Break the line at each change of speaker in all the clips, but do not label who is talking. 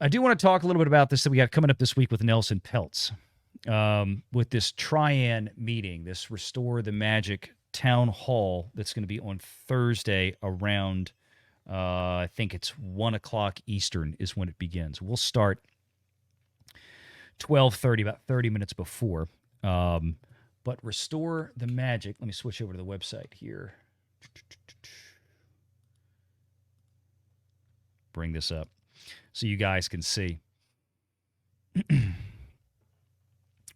I do want to talk a little bit about this that we got coming up this week with Nelson Peltz, with this Trian meeting, this Restore the Magic town hall that's going to be on Thursday around, I think it's 1 o'clock Eastern is when it begins. We'll start 12:30, about 30 minutes before. But Restore the Magic, let me switch over to the website here. Bring this up so you guys can see.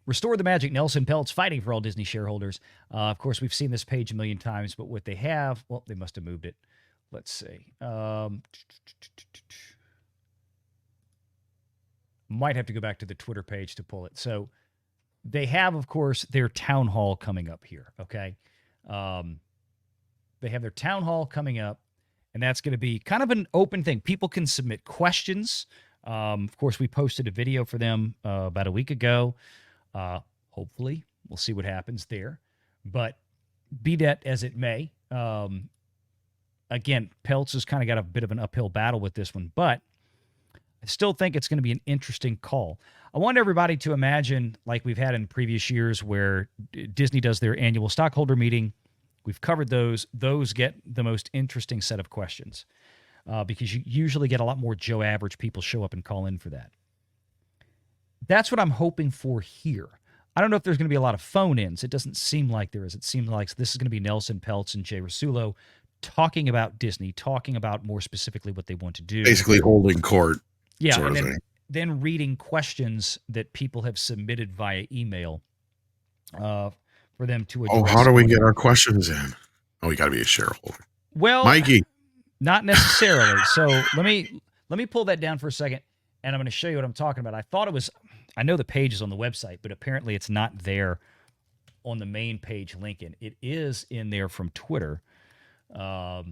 Restore the Magic, Nelson Peltz fighting for all Disney shareholders. Of course, we've seen this page a million times, but what they have, well, they must have moved it. Let's see. Might have to go back to the Twitter page to pull it. So they have, of course, their town hall coming up here, okay? They have their town hall coming up, and that's going to be kind of an open thing. People can submit questions. Of course, we posted a video for them about a week ago. Hopefully, we'll see what happens there. But be that as it may, again, Peltz has kind of got a bit of an uphill battle with this one, but I still think it's going to be an interesting call. I want everybody to imagine, like we've had in previous years, where Disney does their annual stockholder meeting. We've covered those. Those get the most interesting set of questions because you usually get a lot more Joe Average people show up and call in for that. That's what I'm hoping for here. I don't know if there's going to be a lot of phone-ins. It doesn't seem like there is. It seems like this is going to be Nelson Peltz and Jay Rasulo talking about Disney, talking about more specifically what they want to do.
Basically holding court.
Yeah, and then reading questions that people have submitted via email for them to address.
Oh, how do we get our questions in? Oh, you got to be a shareholder.
Well,
Mikey.
Not necessarily. So let me pull that down for a second, and I'm going to show you what I'm talking about. I thought it was, I know the page is on the website, but apparently it's not there on the main page link. And it is in there from Twitter. All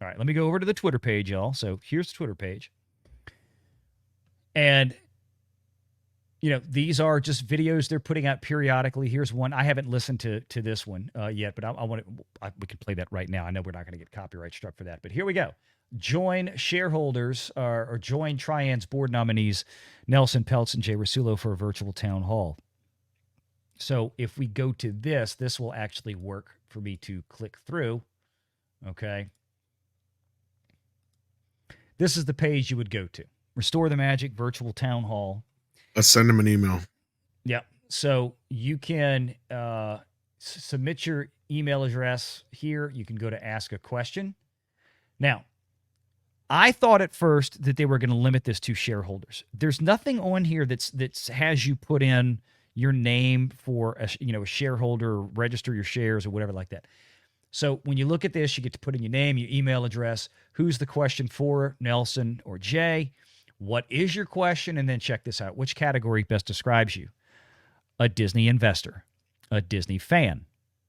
right, let me go over to the Twitter page, y'all. So here's the Twitter page. And, you know, these are just videos they're putting out periodically. Here's one. I haven't listened to this one yet, but we can play that right now. I know we're not going to get copyright struck for that, but here we go. Join shareholders or join Trian's board nominees, Nelson Peltz and Jay Rasulo, for a virtual town hall. So if we go to this will actually work for me to click through. Okay. This is the page you would go to. Restore the Magic Virtual Town Hall.
Let's send them an email.
Yeah. So you can submit your email address here. You can go to ask a question. Now, I thought at first that they were going to limit this to shareholders. There's nothing on here that has you put in your name for a shareholder, or register your shares or whatever like that. So when you look at this, you get to put in your name, your email address, who's the question for, Nelson or Jay, what is your question, and then check this out. Which category best describes you? A Disney investor, a Disney fan,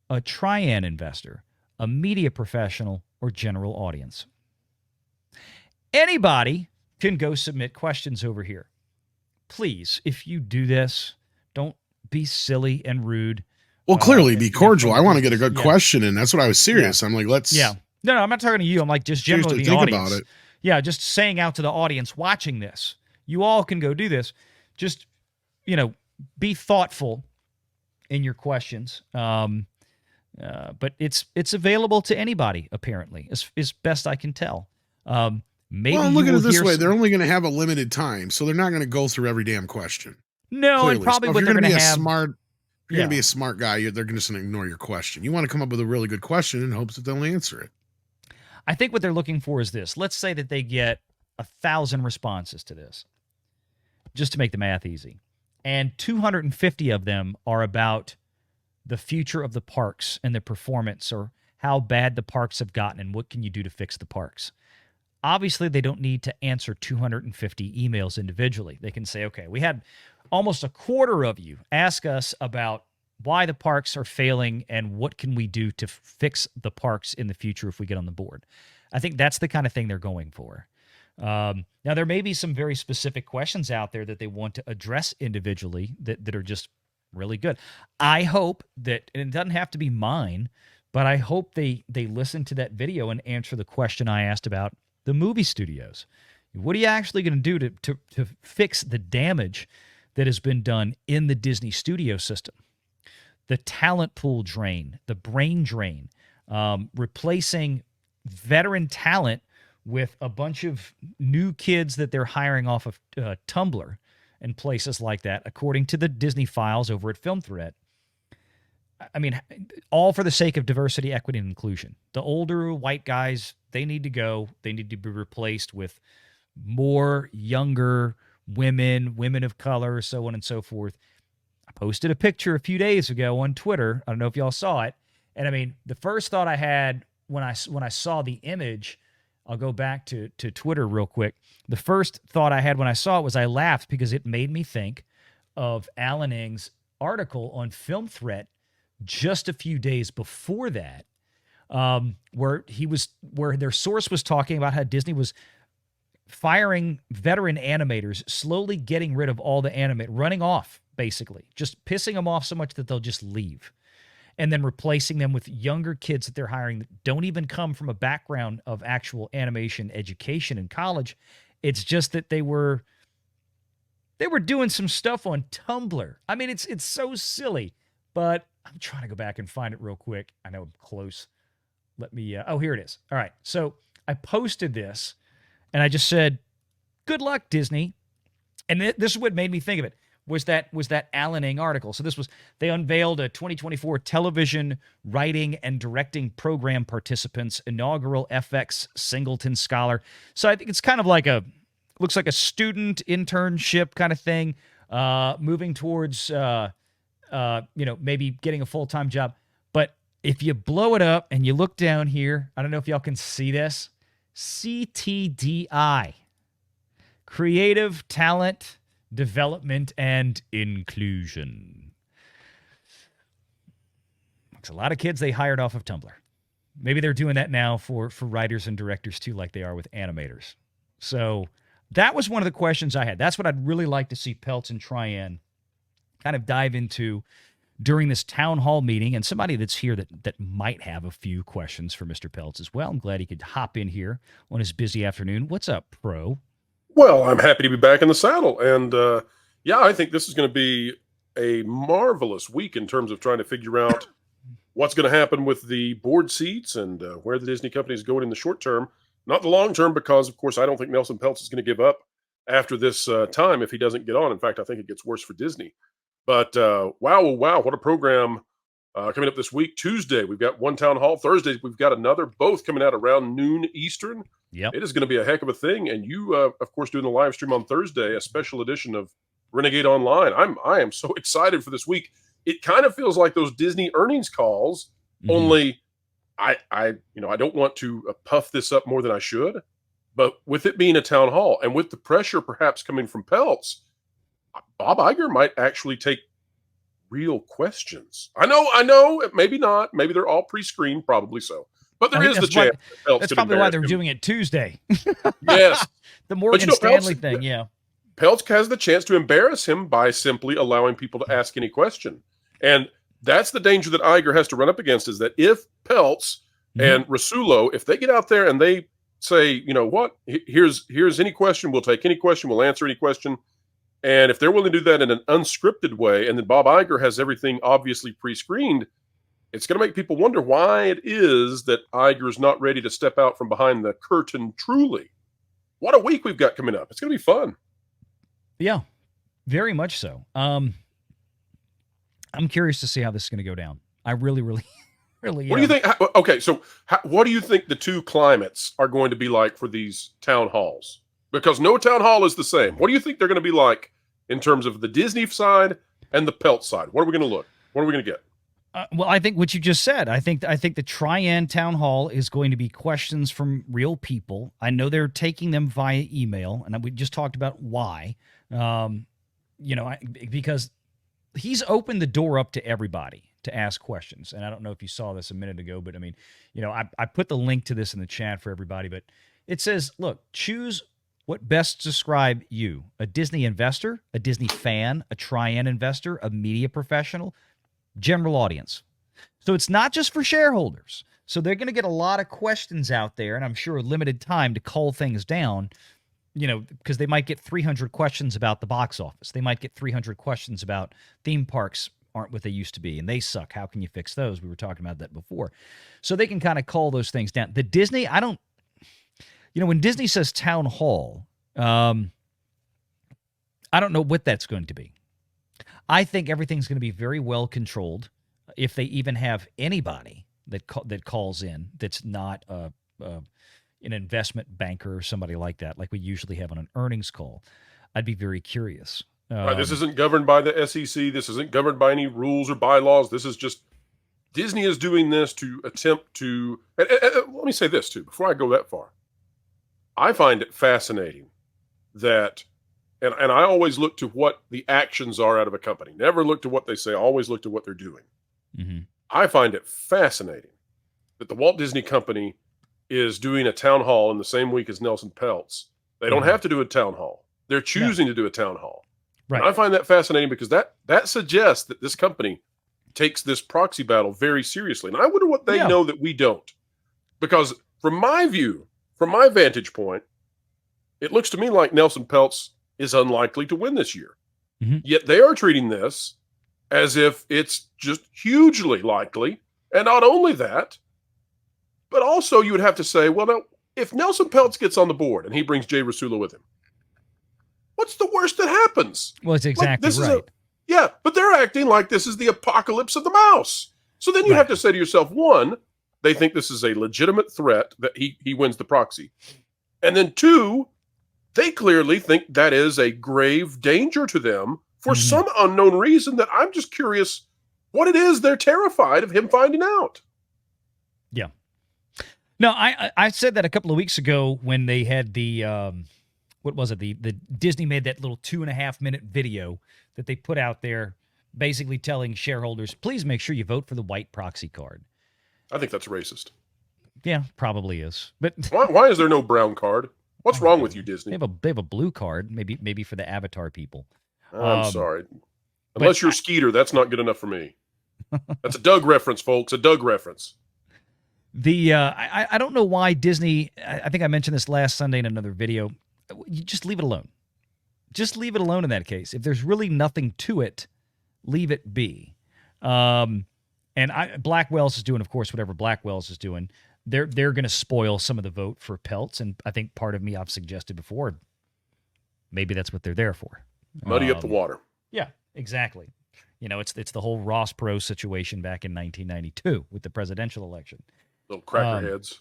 a Trian investor, a media professional, or general audience. Anybody can go submit questions over here. Please, if you do this, don't be silly and rude.
Well, clearly be cordial. I want to get a good question in. That's what I was serious.
Yeah.
I'm like, let's.
Yeah. No, I'm not talking to you. I'm like just generally the
think
audience.
About it.
Yeah, just saying out to the audience watching this. You all can go do this. Just, be thoughtful in your questions. But it's available to anybody, apparently, as best I can tell. Maybe
well, look at it this way. They're only going to have a limited time, so they're not going to go through every damn question.
No,
clearly.
And probably
so
what they're going to have.
You're going to be a smart guy. They're just going to ignore your question. You want to come up with a really good question in hopes that they'll answer it.
I think what they're looking for is this. Let's say that they get 1,000 responses to this, just to make the math easy. And 250 of them are about the future of the parks and the performance, or how bad the parks have gotten and what can you do to fix the parks. Obviously, they don't need to answer 250 emails individually. They can say, okay, we had almost a quarter of you ask us about why the parks are failing and what can we do to fix the parks in the future if we get on the board. I think that's the kind of thing they're going for. Now, there may be some very specific questions out there that they want to address individually that are just really good. I hope that, and it doesn't have to be mine, but I hope they listen to that video and answer the question I asked about the movie studios. What are you actually going to do to fix the damage that has been done in the Disney studio system? The talent pool drain, the brain drain, replacing veteran talent with a bunch of new kids that they're hiring off of Tumblr and places like that, according to the Disney files over at Film Threat. I mean, all for the sake of diversity, equity, and inclusion. The older white guys, they need to go. They need to be replaced with more younger women, women of color, so on and so forth. I posted a picture a few days ago on Twitter. I don't know if y'all saw it. And I mean, the first thought I had when I saw the image, I'll go back to Twitter real quick. The first thought I had when I saw it was I laughed because it made me think of Alan Ng's article on Film Threat just a few days before that, where their source was talking about how Disney was firing veteran animators, slowly getting rid of all the running off, basically, just pissing them off so much that they'll just leave, and then replacing them with younger kids that they're hiring that don't even come from a background of actual animation education in college. It's just that they were doing some stuff on Tumblr. I mean, it's so silly, but I'm trying to go back and find it real quick. I know I'm close. Let me, oh, here it is. All right. So I posted this and I just said, good luck, Disney. And this is what made me think of it, was that Alan Ng article. So they unveiled a 2024 television writing and directing program participants, inaugural FX Singleton Scholar. So I think it's kind of like looks like a student internship kind of thing, moving towards, maybe getting a full-time job. But if you blow it up and you look down here, I don't know if y'all can see this, CTDI, Creative Talent Development and Inclusion. It's a lot of kids they hired off of Tumblr. Maybe they're doing that now for writers and directors too, like they are with animators. So that was one of the questions I had. That's what I'd really like to see Peltz and Trian kind of dive into during this town hall meeting, and somebody that's here that might have a few questions for Mr. Peltz as well. I'm glad he could hop in here on his busy afternoon. What's up, Pro?
Well, I'm happy to be back in the saddle. And I think this is going to be a marvelous week in terms of trying to figure out what's going to happen with the board seats and where the Disney company is going in the short term. Not the long term, because, of course, I don't think Nelson Peltz is going to give up after this time if he doesn't get on. In fact, I think it gets worse for Disney. But wow, what a program coming up this week. Tuesday, we've got one town hall. Thursday, we've got another, both coming out around noon Eastern.
Yep.
It is going to be a heck of a thing. And you, of course, doing the live stream on Thursday, a special edition of Renegade Online. I am so excited for this week. It kind of feels like those Disney earnings calls, only I don't want to puff this up more than I should. But with it being a town hall and with the pressure perhaps coming from Peltz, Bob Iger might actually take real questions. I know, maybe not. Maybe they're all pre-screened, probably so. But there is the chance.
That's probably why they're doing it Tuesday.
Yes.
The Morgan Stanley thing, yeah.
Peltz has the chance to embarrass him by simply allowing people to ask any question. And that's the danger that Iger has to run up against, is that if Peltz and Rasulo, if they get out there and they say, you know what, here's any question, we'll take any question, we'll answer any question. And if they're willing to do that in an unscripted way, and then Bob Iger has everything obviously pre-screened, it's going to make people wonder why it is that Iger is not ready to step out from behind the curtain truly. What a week we've got coming up. It's going to be fun.
Yeah, very much so. I'm curious to see how this is going to go down. I really really
What do you think? Okay, so what do you think the two climates are going to be like for these town halls? Because no town hall is the same. What do you think they're going to be like in terms of the Disney side and the Peltz side? What are we going to look? What are we going to get?
Well, I think what you just said. I think the Trian town hall is going to be questions from real people. I know they're taking them via email, and we just talked about why. Because he's opened the door up to everybody to ask questions. And I don't know if you saw this a minute ago, but I mean, I put the link to this in the chat for everybody. But it says, look, choose what best describe you: a Disney investor, a Disney fan, a Trian investor, a media professional, general audience. So it's not just for shareholders. So they're going to get a lot of questions out there, and I'm sure limited time to cull things down. because they might get 300 questions about the box office. They might get 300 questions about theme parks aren't what they used to be, and they suck. How can you fix those? We were talking about that before. So they can kind of call those things down. The Disney, when Disney says town hall, I don't know what that's going to be. I think everything's going to be very well controlled. If they even have anybody that calls in that's not an investment banker or somebody like that, like we usually have on an earnings call, I'd be very curious.
Right, this isn't governed by the SEC. This isn't governed by any rules or bylaws. This is just Disney is doing this to attempt to. And let me say this too, before I go that far. I find it fascinating that, and I always look to what the actions are out of a company. Never look to what they say. Always look to what they're doing.
Mm-hmm.
I find it fascinating that the Walt Disney Company is doing a town hall in the same week as Nelson Peltz. They don't have to do a town hall. They're choosing to do a town hall.
Right.
And I find that fascinating because that suggests that this company takes this proxy battle very seriously. And I wonder what they know that we don't. Because from my view, from my vantage point, it looks to me like Nelson Peltz is unlikely to win this year.
Mm-hmm.
Yet they are treating this as if it's just hugely likely. And not only that, but also you would have to say, well, now, if Nelson Peltz gets on the board and he brings Jay Rasulo with him, what's the worst that happens?
Well, it's exactly right.
But they're acting like this is the apocalypse of the mouse. So then you have to say to yourself, one, they think this is a legitimate threat that he wins the proxy. And then two, they clearly think that is a grave danger to them for some unknown reason that I'm just curious what it is they're terrified of him finding out.
Yeah. No, I said that a couple of weeks ago when they had the what was it? The Disney made that little 2.5-minute video that they put out there, basically telling shareholders, please make sure you vote for the white proxy card.
I think that's racist.
Yeah, probably is. But
why is there no brown card? What's wrong with you, Disney?
They have a blue card, maybe for the Avatar people.
I'm sorry. Unless you're Skeeter, that's not good enough for me. That's a Doug reference, folks. A Doug reference.
I don't know why Disney. I think I mentioned this last Sunday in another video. You just leave it alone. Just leave it alone in that case. If there's really nothing to it, leave it be. And Blackwell's is doing, of course, whatever Blackwell's is doing. They're going to spoil some of the vote for Peltz, and I think part of me I've suggested before. Maybe that's what they're there for.
Muddy up the water.
Yeah, exactly. It's the whole Ross Perot situation back in 1992 with the presidential election.
Little crackerheads.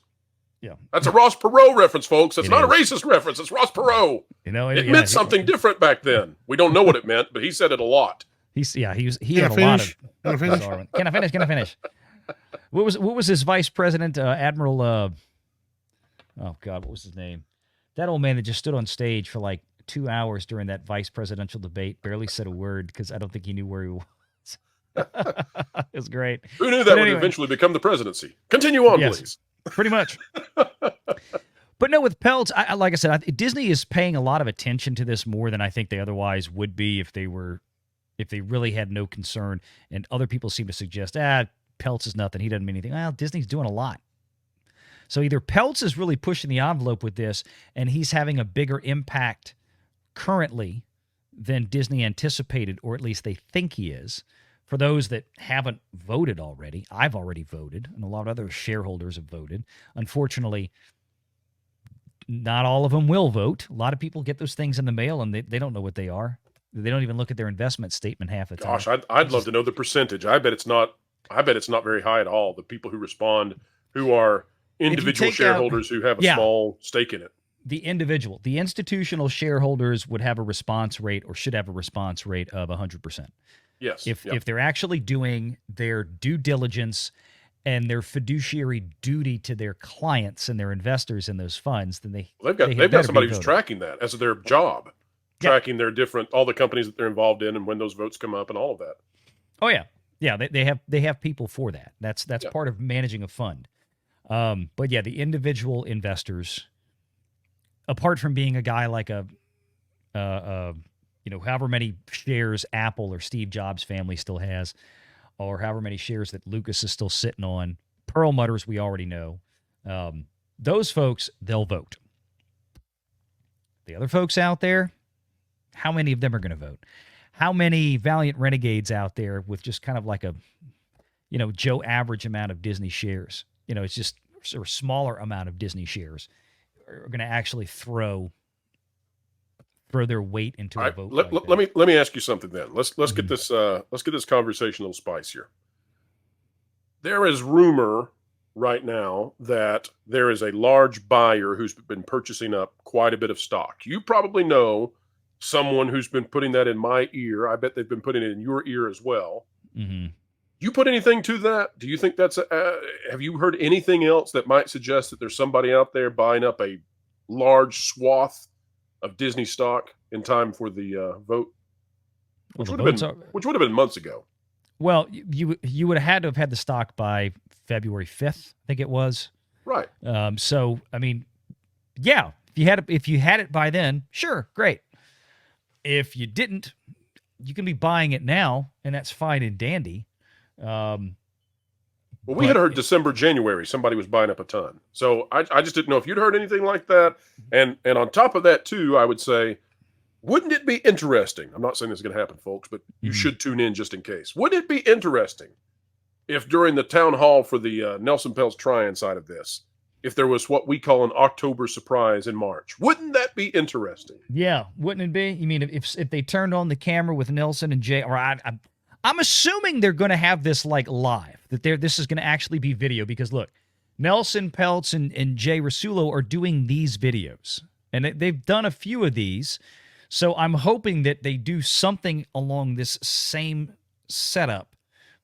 Yeah.
That's a Ross Perot reference, folks. It's not a racist reference. It's Ross Perot. It meant something different back then. We don't know what it meant, but he said it a lot.
He had a lot of. Can I finish? What was his vice president, Admiral? Oh God, what was his name? That old man that just stood on stage for like 2 hours during that vice presidential debate, barely said a word because I don't think he knew where he was. It was great.
Who knew that would eventually become the presidency? Continue on, please. Pretty
much. But no, with Peltz, like I said, Disney is paying a lot of attention to this more than I think they otherwise would be if they really had no concern. And other people seem to suggest, Peltz is nothing. He doesn't mean anything. Well, Disney's doing a lot. So either Peltz is really pushing the envelope with this, and he's having a bigger impact currently than Disney anticipated, or at least they think he is. For those that haven't voted already, I've already voted, and a lot of other shareholders have voted. Unfortunately, not all of them will vote. A lot of people get those things in the mail, and they don't know what they are. They don't even look at their investment statement half the time.
Gosh, I'd love to know the percentage. I bet it's not very high at all. The people who respond, who are individual shareholders who have a small stake in it.
The institutional shareholders would have a response rate, or should have a response rate of 100%.
Yes.
If they're actually doing their due diligence and their fiduciary duty to their clients and their investors in those funds, then they've
got somebody who's tracking that as their job, tracking their all the companies that they're involved in and when those votes come up and all of that.
Oh yeah, they have people for that. That's part of managing a fund. But yeah, the individual investors, apart from being a guy like however many shares Apple or Steve Jobs' family still has, or however many shares that Lucas is still sitting on, Perlmutter's we already know. Those folks, they'll vote. the other folks out there, how many of them are going to vote? How many valiant renegades out there with just kind of like a, Joe average amount of Disney shares? It's just a smaller amount of Disney shares are going to actually throw their weight into a vote.
Let me ask you something then. Let's get this conversation a little spicier. There is rumor right now that there is a large buyer who's been purchasing up quite a bit of stock. You probably know someone who's been putting that in my ear. I bet they've been putting it in your ear as well.
Mm-hmm.
You put anything to that? Do you think that's have you heard anything else that might suggest that there's somebody out there buying up a large swath of Disney stock in time for the vote? Which would have been months ago.
Well, you would have had to have had the stock by February 5th, I think it was.
Right.
So, I mean, yeah, if you had it by then, sure, great. If you didn't, you can be buying it now, and that's fine and dandy.
Well, we had heard December, January, somebody was buying up a ton. So I just didn't know if you'd heard anything like that. And on top of that, too, I would say, wouldn't it be interesting? I'm not saying this is going to happen, folks, but you should tune in just in case. Wouldn't it be interesting if during the town hall for the Nelson Peltz Trian side of this, if there was what we call an October surprise in March? Wouldn't that be interesting?
Yeah, wouldn't it be? You mean if they turned on the camera with Nelson and Jay, or I'm assuming they're going to have this like live, that this is going to actually be video, because look, Nelson Peltz and Jay Rasulo are doing these videos, and they've done a few of these. So I'm hoping that they do something along this same setup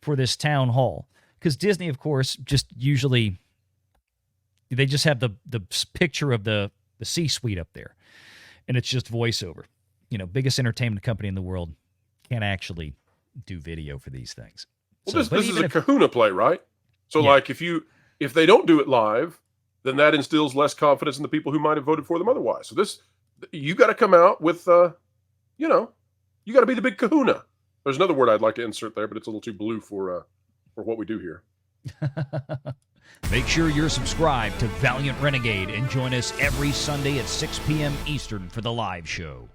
for this town hall, because Disney, of course, just usually they just have the picture of the C-suite up there, and it's just voiceover. Biggest entertainment company in the world can't actually do video for these things.
Well, so, this is a kahuna play, right? So, yeah. Like, if they don't do it live, then that instills less confidence in the people who might have voted for them otherwise. So you got to come out with, you got to be the big kahuna. There's another word I'd like to insert there, but it's a little too blue for what we do here.
Make sure you're subscribed to Valiant Renegade and join us every Sunday at 6 p.m. Eastern for the live show.